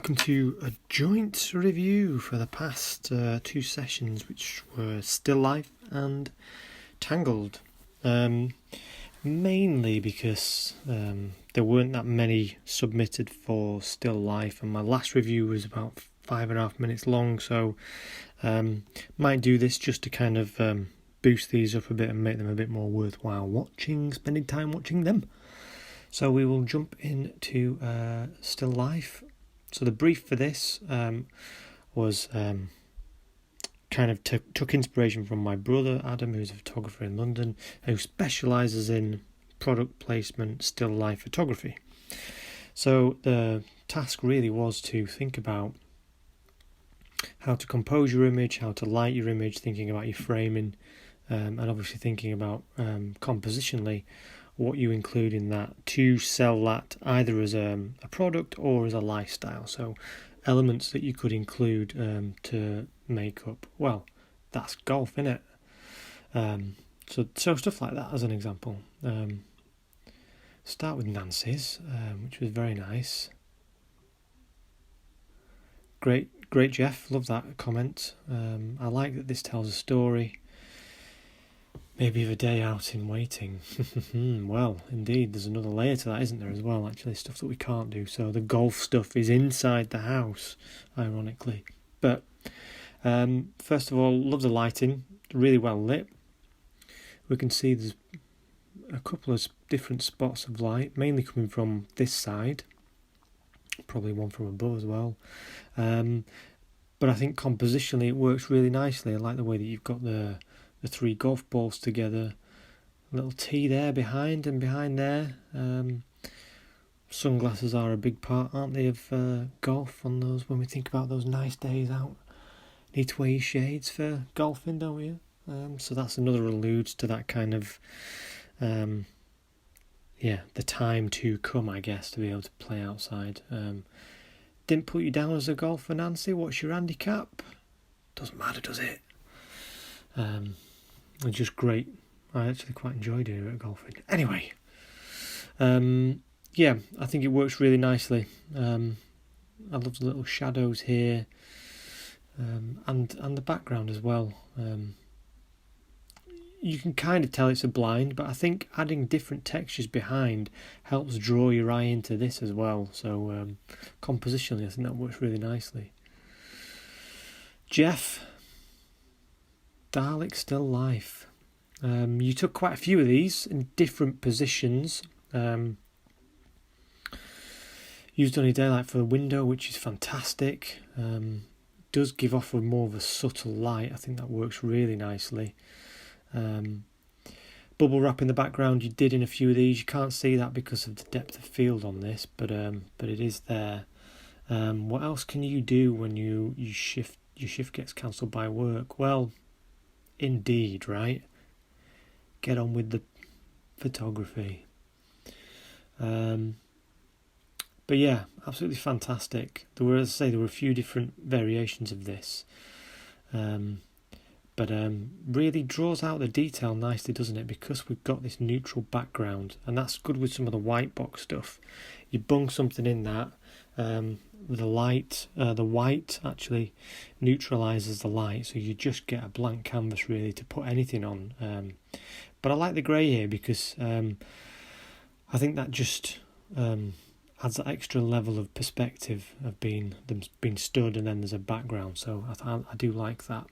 welcome to a joint review for the past two sessions, which were Still Life and Tangled. Mainly because there weren't that many submitted for Still Life, and my last review was about 5.5 minutes long, so might do this just to kind of boost these up a bit and make them a bit more worthwhile spending time watching them. So we will jump into Still Life. So the brief for this was kind of took inspiration from my brother Adam, who's a photographer in London, who specialises in product placement, still life photography. So the task really was to think about how to compose your image, how to light your image, thinking about your framing, and obviously thinking about compositionally what you include in that to sell that either as a product or as a lifestyle. So elements that you could include to make up, well, that's golf, innit? So stuff like that as an example. Start with Nancy's, which was very nice. Great Jeff, love that comment. I like that this tells a story. Maybe of a day out in waiting. Well, indeed, there's another layer to that, isn't there, as well, actually, stuff that we can't do. So the golf stuff is inside the house, ironically. But first of all, love the lighting, really well lit. We can see there's a couple of different spots of light, mainly coming from this side, probably one from above as well. But I think compositionally it works really nicely. I like the way that you've got the three golf balls together, a little tee there behind, and behind there sunglasses are a big part, aren't they, of golf on those, when we think about those nice days out. Need to wear your shades for golfing, don't we? So that's another alludes to that kind of the time to come, I guess, to be able to play outside. Didn't put you down as a golfer, Nancy. What's your handicap? Doesn't matter, does it? It's just great. I actually quite enjoy doing it at golfing. Anyway, I think it works really nicely. I love the little shadows here, and the background as well. You can kind of tell it's a blind, but I think adding different textures behind helps draw your eye into this as well. So compositionally, I think that works really nicely. Jeff, Dalek Still Life. You took quite a few of these in different positions. Used only daylight for the window, which is fantastic. Does give off more of a subtle light. I think that works really nicely. Bubble wrap in the background you did in a few of these. You can't see that because of the depth of field on this, but it is there. What else can you do when your shift gets cancelled by work? Well, indeed, right? Get on with the photography. But yeah, absolutely fantastic. There were a few different variations of this. But really draws out the detail nicely, doesn't it? Because we've got this neutral background, and that's good with some of the white box stuff. You bung something in that, the white actually neutralises the light, so you just get a blank canvas really to put anything on. But I like the grey here because I think that just adds that extra level of perspective of being stood and then there's a background. So I do like that.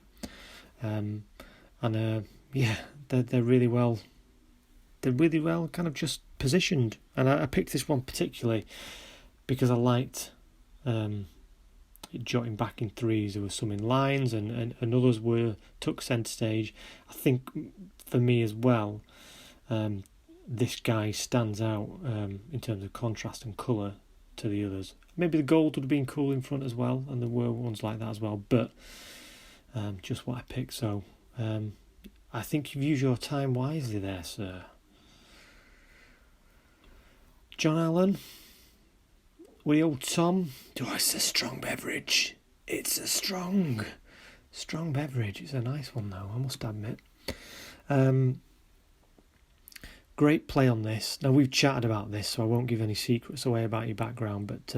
They're really well. They're really well kind of just positioned, and I picked this one particularly because I liked jotting back in threes. There were some in lines, and others took centre stage. I think for me as well, this guy stands out in terms of contrast and colour to the others. Maybe the gold would have been cool in front as well, and there were ones like that as well, but just what I picked. So I think you've used your time wisely there, sir. John Allen, we old Tom. Oh, it's a strong beverage. It's a strong beverage. It's a nice one though, I must admit. Great play on this. Now we've chatted about this, so I won't give any secrets away about your background, but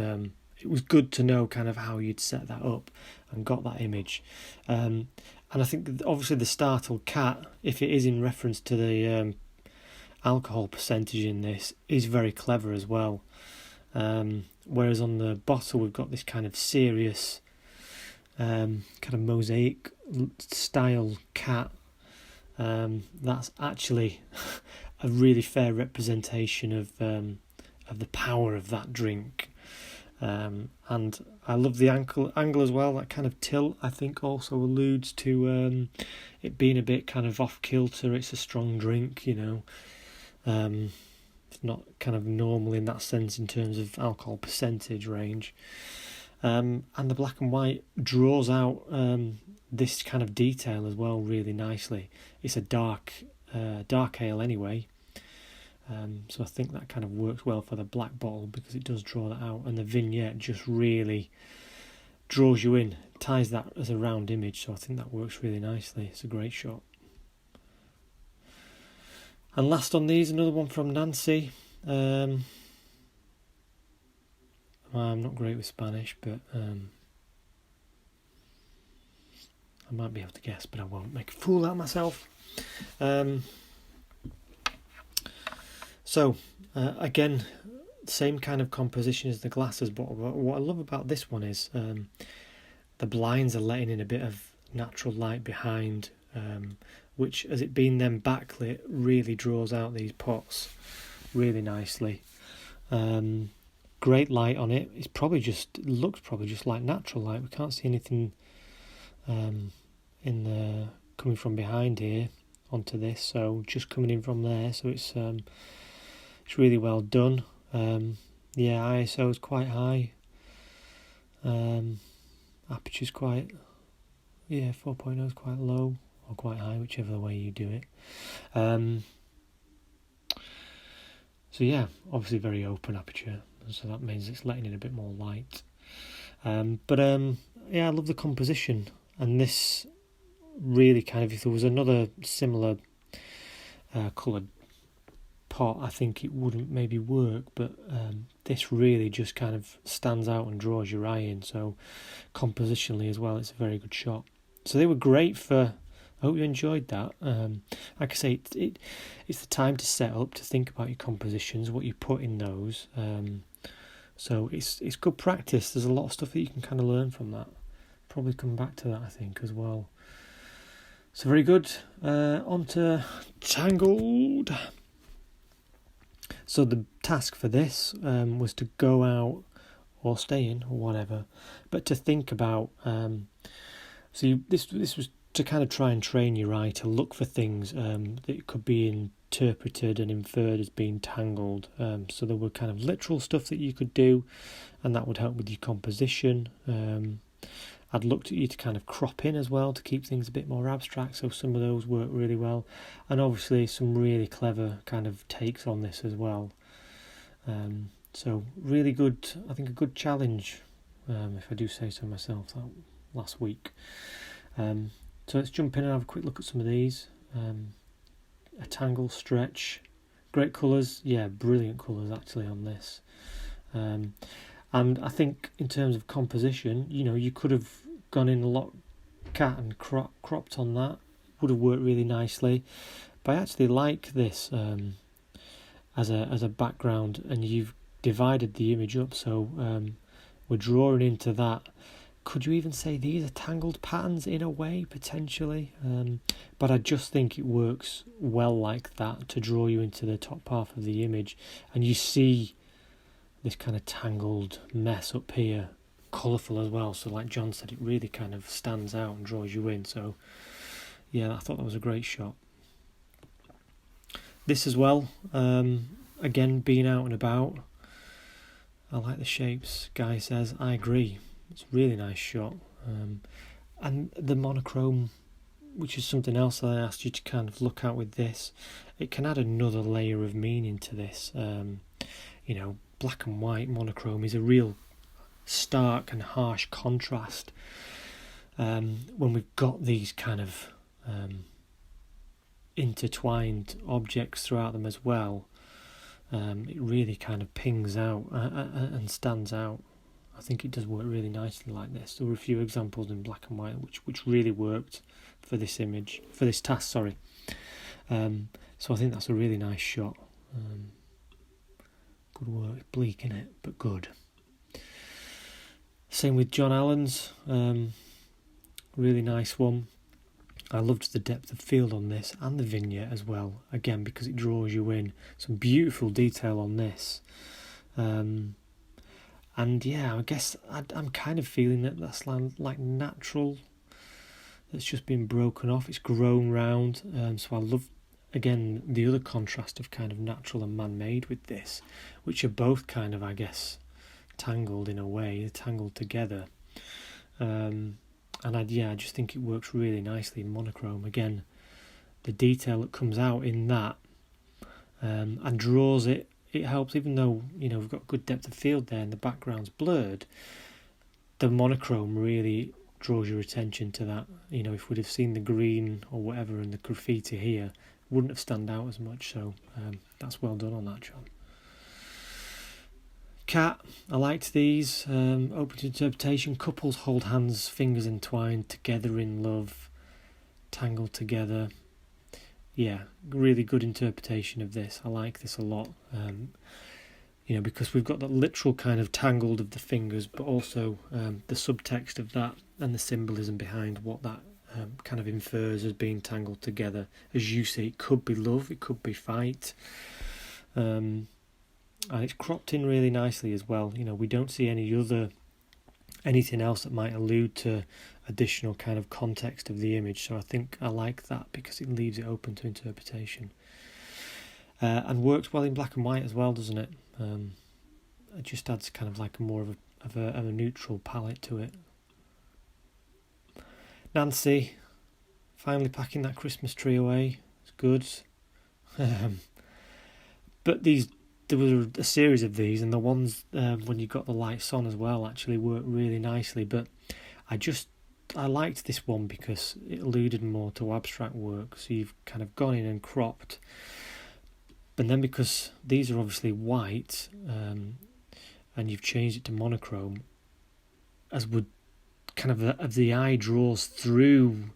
it was good to know kind of how you'd set that up and got that image. And I think obviously the startled cat, if it is in reference to the alcohol percentage in this, is very clever as well. Whereas on the bottle we've got this kind of serious kind of mosaic style cat. That's actually a really fair representation of the power of that drink. And I love the angle as well. That kind of tilt, I think, also alludes to it being a bit kind of off kilter. It's a strong drink, you know. It's not kind of normal in that sense in terms of alcohol percentage range. And the black and white draws out this kind of detail as well really nicely. It's a dark ale anyway. So I think that kind of works well for the black bottle because it does draw that out, and the vignette just really draws you in, ties that as a round image, so I think that works really nicely. It's a great shot. And last on these, another one from Nancy. I'm not great with Spanish, but I might be able to guess, but I won't make a fool out of myself. So, again, same kind of composition as the glasses, but what I love about this one is the blinds are letting in a bit of natural light behind, which, as it being then backlit, really draws out these pots really nicely. Great light on it. Looks probably just like natural light. We can't see anything coming from behind here onto this, so just coming in from there. So it's really well done. ISO is quite high. Aperture's 4.0 is quite low or quite high, whichever way you do it. Obviously very open aperture, so that means it's letting in a bit more light. I love the composition, and this really kind of, if there was another similar coloured pot, I think it wouldn't maybe work, but this really just kind of stands out and draws your eye in, so compositionally as well, it's a very good shot. So they were great for, I hope you enjoyed that. Like I say, it's the time to set up, to think about your compositions, what you put in those. So it's good practice. There's a lot of stuff that you can kind of learn from that. Probably come back to that, I think, as well. So very good. On to Tangled. So the task for this was to go out or stay in or whatever, but to think about. This was to kind of try and train your eye to look for things that could be interpreted and inferred as being tangled. So there were kind of literal stuff that you could do, and that would help with your composition. I'd looked at you to kind of crop in as well to keep things a bit more abstract, so some of those work really well, and obviously some really clever kind of takes on this as well. So really good, I think a good challenge, if I do say so myself, that last week. So let's jump in and have a quick look at some of these. A Tangle stretch, great colours, brilliant colours actually on this. And I think in terms of composition, you could have gone in a lot cat and cropped on that, would have worked really nicely. But I actually like this as a background, and you've divided the image up, so we're drawing into that. Could you even say these are tangled patterns in a way, potentially? But I just think it works well like that to draw you into the top half of the image, and you see this kind of tangled mess up here, colourful as well. So like John said, it really kind of stands out and draws you in. So I thought that was a great shot. This as well, again, being out and about, I like the shapes. Guy says, I agree. It's a really nice shot. And the monochrome, which is something else that I asked you to kind of look at with this, it can add another layer of meaning to this. Black and white monochrome is a real stark and harsh contrast. When we've got these kind of intertwined objects throughout them as well, it really kind of pings out and stands out. I think it does work really nicely like this. There were a few examples in black and white which really worked for this image, for this task, sorry. So I think that's a really nice shot. Good work, bleak in it, but good. Same with John Allen's, really nice one. I loved the depth of field on this and the vignette as well, again because it draws you in. Some beautiful detail on this. And yeah, I guess I'm kind of feeling that that's like natural. It's just been broken off. It's grown round. So I love, again, the other contrast of kind of natural and man-made with this, which are both kind of, I guess, tangled in a way. They're tangled together. And I just think it works really nicely in monochrome. Again, the detail that comes out in that and draws it. It helps, even though we've got good depth of field there and the background's blurred. The monochrome really draws your attention to that. If we'd have seen the green or whatever and the graffiti here, it wouldn't have stand out as much. So that's well done on that, John. Cat, I liked these. Open to interpretation. Couples hold hands, fingers entwined, together in love, tangled together. Yeah, really good interpretation of this. I like this a lot. Because we've got that literal kind of tangled of the fingers, but also the subtext of that and the symbolism behind what that kind of infers as being tangled together. As you say, it could be love, it could be fight. And it's cropped in really nicely as well. We don't see anything else that might allude to additional kind of context of the image. So I think I like that because it leaves it open to interpretation. And works well in black and white as well, doesn't it? It just adds kind of like more of a neutral palette to it. Nancy, finally packing that Christmas tree away. It's good. But there was a series of these, and the ones when you got the lights on as well actually worked really nicely. But I liked this one because it alluded more to abstract work. So you've kind of gone in and cropped. But then because these are obviously white, and you've changed it to monochrome, as would kind of the eye draws through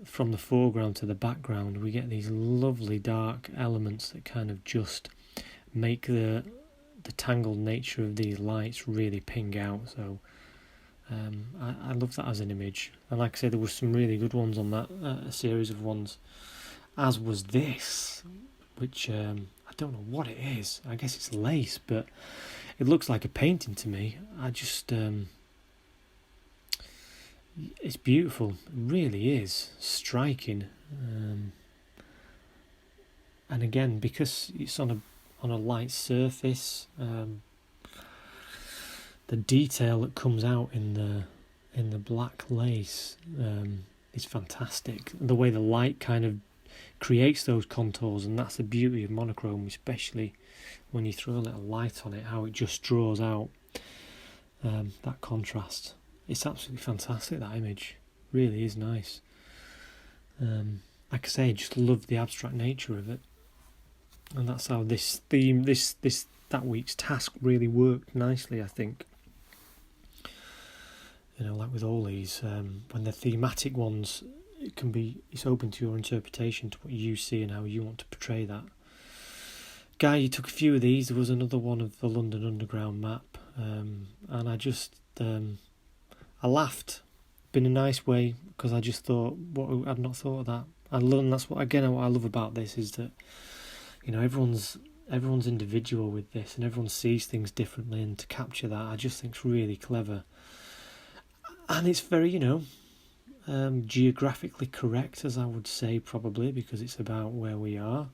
from the foreground to the background, we get these lovely dark elements that kind of just make the tangled nature of these lights really ping out. So I love that as an image. And like I said, there were some really good ones on that, a series of ones, as was this, which I don't know what it is. I guess it's lace, but it looks like a painting to me. It's beautiful. It really is striking. And again, because it's on a light surface, the detail that comes out in the black lace is fantastic. The way the light kind of creates those contours, and that's the beauty of monochrome, especially when you throw a little light on it, how it just draws out that contrast. It's absolutely fantastic, that image. Really is nice. Like I say, I just love the abstract nature of it. And that's how this theme, that week's task really worked nicely, I think. Like with all these, when they're thematic ones, it's open to your interpretation, to what you see and how you want to portray that. Guy, you took a few of these. There was another one of the London Underground map, and I laughed, in a nice way, because I just thought, I'd not thought of that. And that's what I love about this is that, everyone's individual with this, and everyone sees things differently, and to capture that, I just think it's really clever. And it's very, geographically correct, as I would say, probably, because it's about where we are.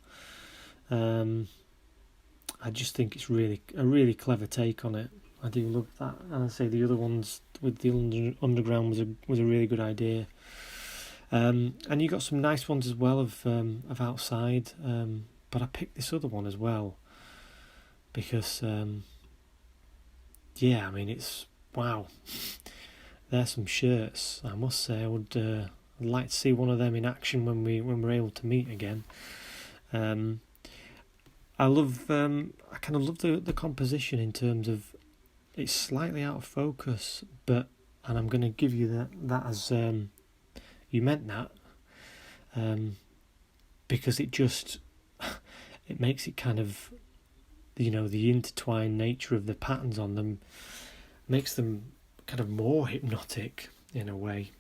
I just think it's a really clever take on it. I do love that, and I say the other ones with the Underground was a really good idea. And you got some nice ones as well of outside, but I picked this other one as well because it's wow. There's some shirts. I must say, I'd like to see one of them in action when we're able to meet again. I kind of love the composition in terms of it's slightly out of focus, and I'm going to give you that as you meant that, because it makes it kind of, the intertwined nature of the patterns on them makes them kind of more hypnotic in a way.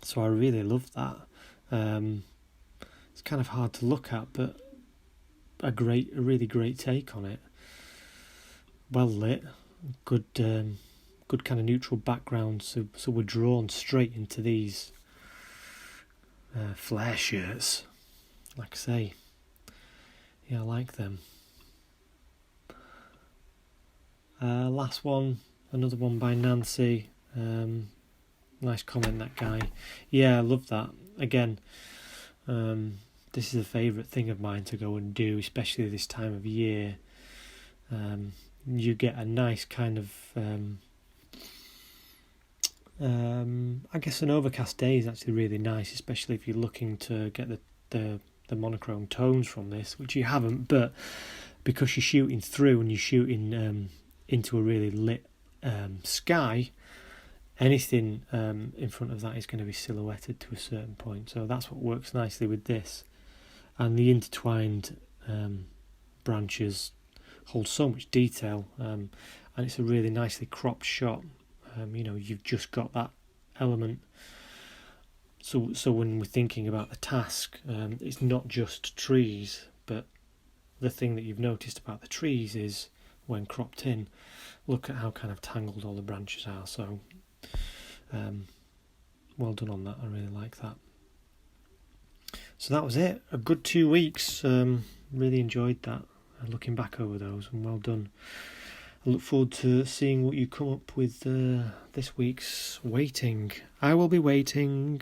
So I really love that. It's kind of hard to look at, but a really great take on it. Well lit, good kind of neutral background, so we're drawn straight into these flare shirts. Like I say, yeah, I like them. Last one, another one by Nancy. Nice comment, that guy. Yeah, I love that. Again, this is a favourite thing of mine to go and do, especially this time of year. You get a nice kind of, I guess an overcast day is actually really nice, especially if you're looking to get the monochrome tones from this, which you haven't, but because you're shooting through and you're shooting into a really lit sky, anything in front of that is going to be silhouetted to a certain point. So that's what works nicely with this. And the intertwined branches hold so much detail, and it's a really nicely cropped shot. You've just got that element. So when we're thinking about the task, it's not just trees, but the thing that you've noticed about the trees is when cropped in, look at how kind of tangled all the branches are. So well done on that. I really like that. So that was it. A good 2 weeks. Really enjoyed that. Looking back over those, and well done. I look forward to seeing what you come up with this week's waiting. I will be waiting.